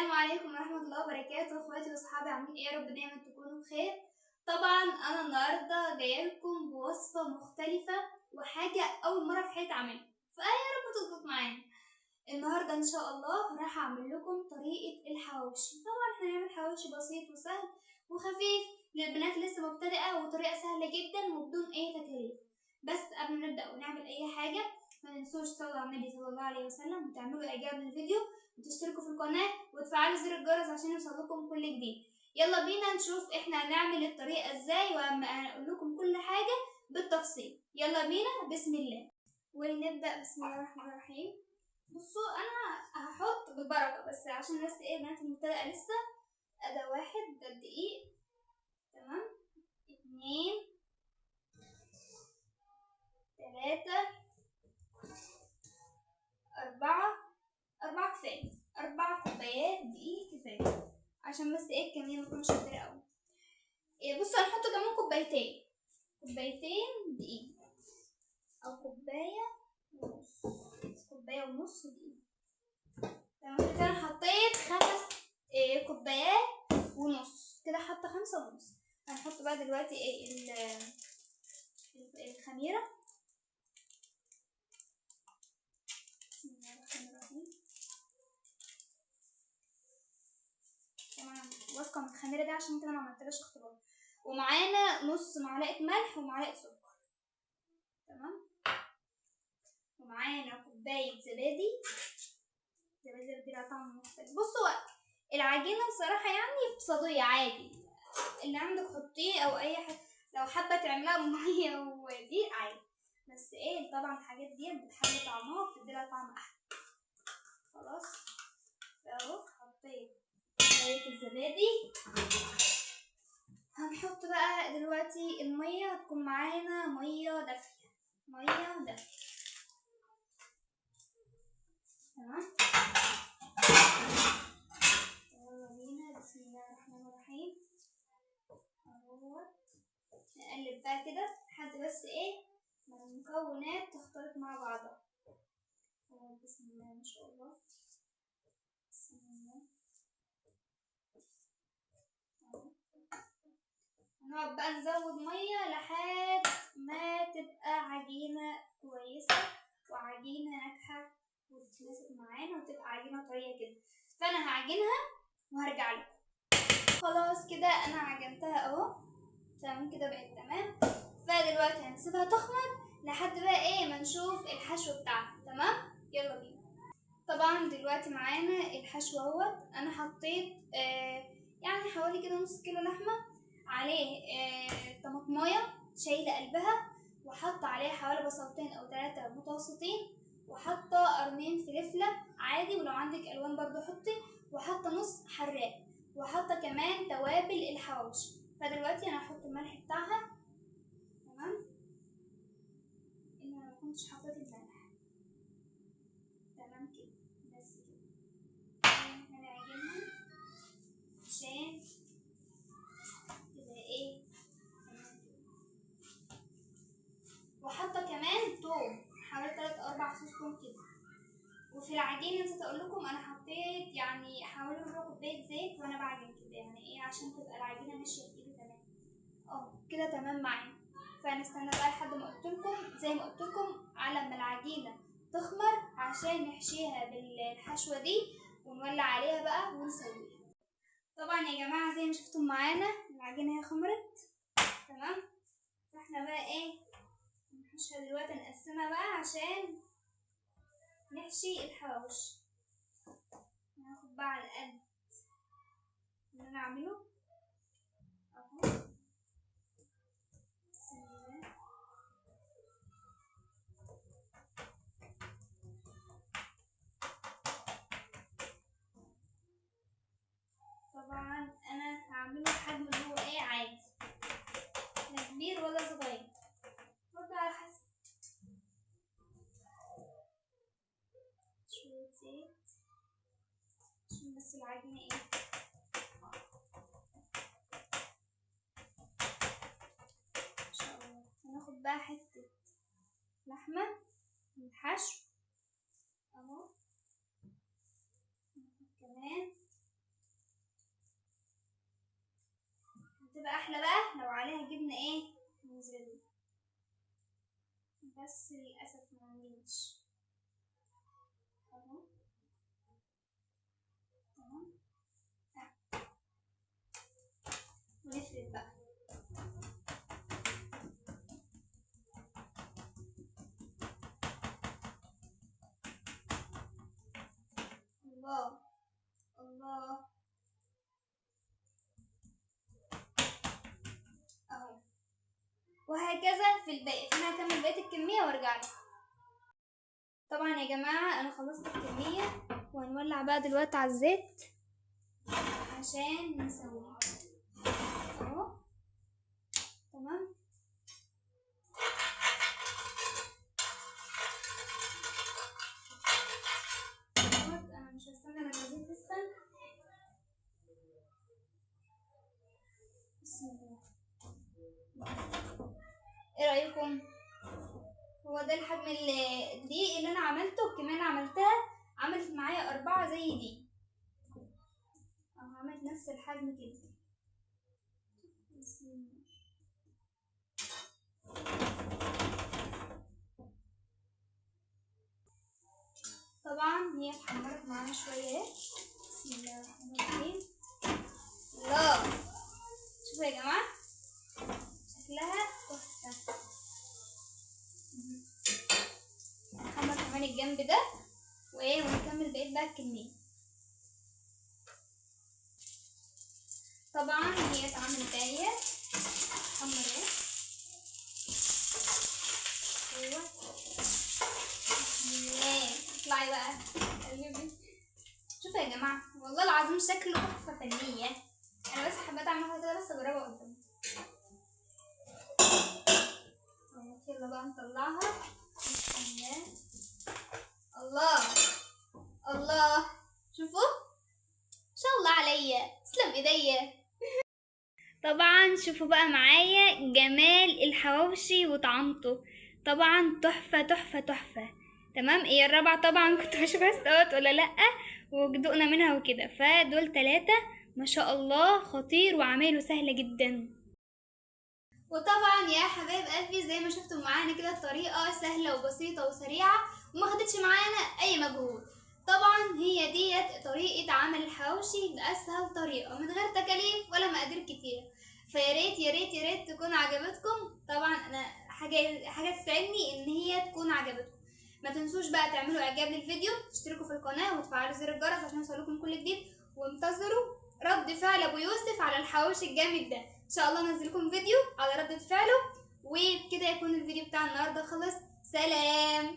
السلام عليكم ورحمة الله وبركاته. اخواتي واصحابي عاملين ايه؟ يا رب دايما تكونوا بخير. طبعا انا النهارده جايه لكم بوصفه مختلفه وحاجه اول مره في حياتي اعملها، فيا رب تظبط معانا. النهارده ان شاء الله راح اعمل لكم طريقه الحواوشي. طبعا احنا هنعمل حواوشي بسيط وسهل وخفيف للبنات لسه مبتدئه، وطريقه سهله جدا وبدون اي تكاليف. بس قبل ما نبدا ونعمل اي حاجه ما تنسوش تصلوا على النبي صلى الله عليه وسلم وتعملوا اعجاب للفيديو وتشتركوا في القناه وتفعلوا زر الجرس عشان يوصلكم كل جديد. يلا بينا نشوف احنا هنعمل الطريقه ازاي، وهقول لكم كل حاجه بالتفصيل. يلا بينا، بسم الله. ونبدا بسم الله الرحمن الرحيم. بصوا انا هحط بالبركه بس عشان بس ايه بنات المبتدئه لسه. ده 1 ده دقيق، تمام، 2 3 4 كفايه، 4 كوبايات دقيق كفايه عشان بس ايه الكميه متكونش كتير اوي. بصوا هنحط كمان كوبايتين دقيق او كوبايه ونص دقيق. تمام كده انا حطيت 5 كوبايات ونص، كده حاطه 5 ونص. هنحط بقى دلوقتي ايه الخميره. بسم الله الرحمن الرحيم. طبعا واثقه من الخميره دي عشان كده ما عملتلهاش اختبار. ومعانا نص معلقه ملح ومعلقه سكر، تمام. ومعانا كوبايه زبادي لها طعم مختلف. بصوا العجينه بصراحه يعني اقتصاديه عادي، اللي عندك حطيه او اي حاجه. لو حابه تعملها بميه ودي عادي، بس ايه طبعا الحاجات دي بتحلي طعمها وبتديلها طعم احلى. خلاص اهو حطيت كوبايه الزبادي. هنحط بقى دلوقتي الميه، هتكون معانا ميه دافيه تمام. يلا بينا، بسم الله الرحمن الرحيم. اهوت نقلب بقى كده لحد بس ايه ما المكونات تختلط مع بعضها. بسم الله ما شاء الله، بسم الله. هنقعد بقى نزود ميه لحد ما تبقى عجينه كويسه وعجينه ناجحه وتتماسك معانا وتبقى عجينه طريه كده. فانا هعجنها وهرجع لكم. خلاص كده انا عجنتها اهو، تمام كده بقت تمام. فدلوقتي هنسيبها تخمر لحد بقى ايه ما نشوف الحشو بتاعها، تمام. يلا بينا. طبعا دلوقتي معانا الحشو اهوت. انا حطيت يعني حوالي كده نص كيلو لحمه، عليه طماطمايه شايله قلبها، وحط عليه حوالي بصلتين او 3 متوسطين، وحاطه قرنين فلفله عادي ولو عندك الوان برضو حطي، وحاطه نص حراق، وحاطه كمان توابل الحواوشي. فدلوقتي انا هحط الملح بتاعها، تمام. انا ما كنتش حطيت الملح، تمام كده بس كده. هنعجنها عشان تبقى ايه تمام كده. وحاطه كمان توم حوالي 3 أو 4 فصوص توم كده. وفي العجين نسيت اقول لكم انا حطيت يعني حوالي ربع كوبايه زيت وانا بعجن كده، يعني ايه عشان تبقى العجينه ماشيه في ايدي تمام. كده تمام معانا. فنستنى بقى لحد ما قلت لكم، زي ما قلت لكم، على ما العجينه تخمر عشان نحشيها بالحشوه دي ونولع عليها بقى ونسويها. طبعا يا جماعه زي ما شفتم معانا العجينه هي خمرت، تمام. فاحنا بقى ايه نحشيها دلوقتي، نقسمها بقى عشان نحشي الحواوشي. هناخد بقى على قد اللي انا اعمله اهو. بسم الله. طبعا انا هعمله بحجم اللي هو ايه عادي، لا كبير ولا صغير، برضه على حسب. شوية زيت عشان بس العجينة ايه ان شاء الله. هناخد بقى حتة لحمة من الحشو اهو، ناخد كمان بس للأسف ما عنديش. اهو تمام. ونفرد بقى. الله الله اهو. وهكذا في الباقي، فانا هكمل بقية الكمية وارجع لكم. طبعا يا جماعة انا خلصت الكمية، وهنولع بقى دلوقتي على الزيت عشان نسوي اهو. تمام. انا مش هستنى لما الزيت يسخن. بسم الله. ايه رأيكم؟ هو ده الحجم دي اللي انا عملته، الكمية اللي عملتها عملت معايا 4 زي دي، عملت نفس الحجم كده. بسم الله. طبعا هي اتحمرت معانا شوية. بسم الله الرحمن الرحيم. الله، شوفوا يا جماعة شكلها تحفة. نحمر كمان الجنب ده ونكمل بقية بقى الكمية. طبعا هي اتعملت اهي، حمر اهي. ايوه بسم الله. اطلعي بقى قلبي. شوفوا يا جماعة والله العظيم شكله تحفة فنية. انا بس حبيت اعملها كده بس اجربها قدام. يلا بقى نطلعها. بسم الله. الله الله، شوفوا ان شاء الله عليا، تسلم ايديا. طبعا شوفوا بقى معايا جمال الحواوشي وطعمته، طبعا تحفة تحفة تحفة. تمام. ايه الرابعة طبعا كنت بشوفها استوت ولا لأ، ودقنا منها وكده، فدول 3 ما شاء الله خطير وعمايله سهلة جدا. وطبعا يا حبايب قلبي زي ما شفتوا معانا كده الطريقة سهلة وبسيطة وسريعة وما خدتش معانا اي مجهود. طبعا هي ديت طريقة عمل الحواوشي بأسهل طريقة من غير تكاليف ولا مقادير كتير، فيا ريت يا ريت يا ريت تكون عجبتكم. طبعا انا حاجة تسعدني ان هي تكون عجبتكم. ما تنسوش بقى تعملوا اعجاب للفيديو، تشتركوا في القناة وتفعلوا زر الجرس عشان يوصلكم كل جديد، وانتظروا رد فعل ابو يوسف على الحواوشي الجامد ده. ان شاء الله انزل لكم فيديو على ردة فعله. وبكده يكون الفيديو بتاع النهارده خلص. سلام.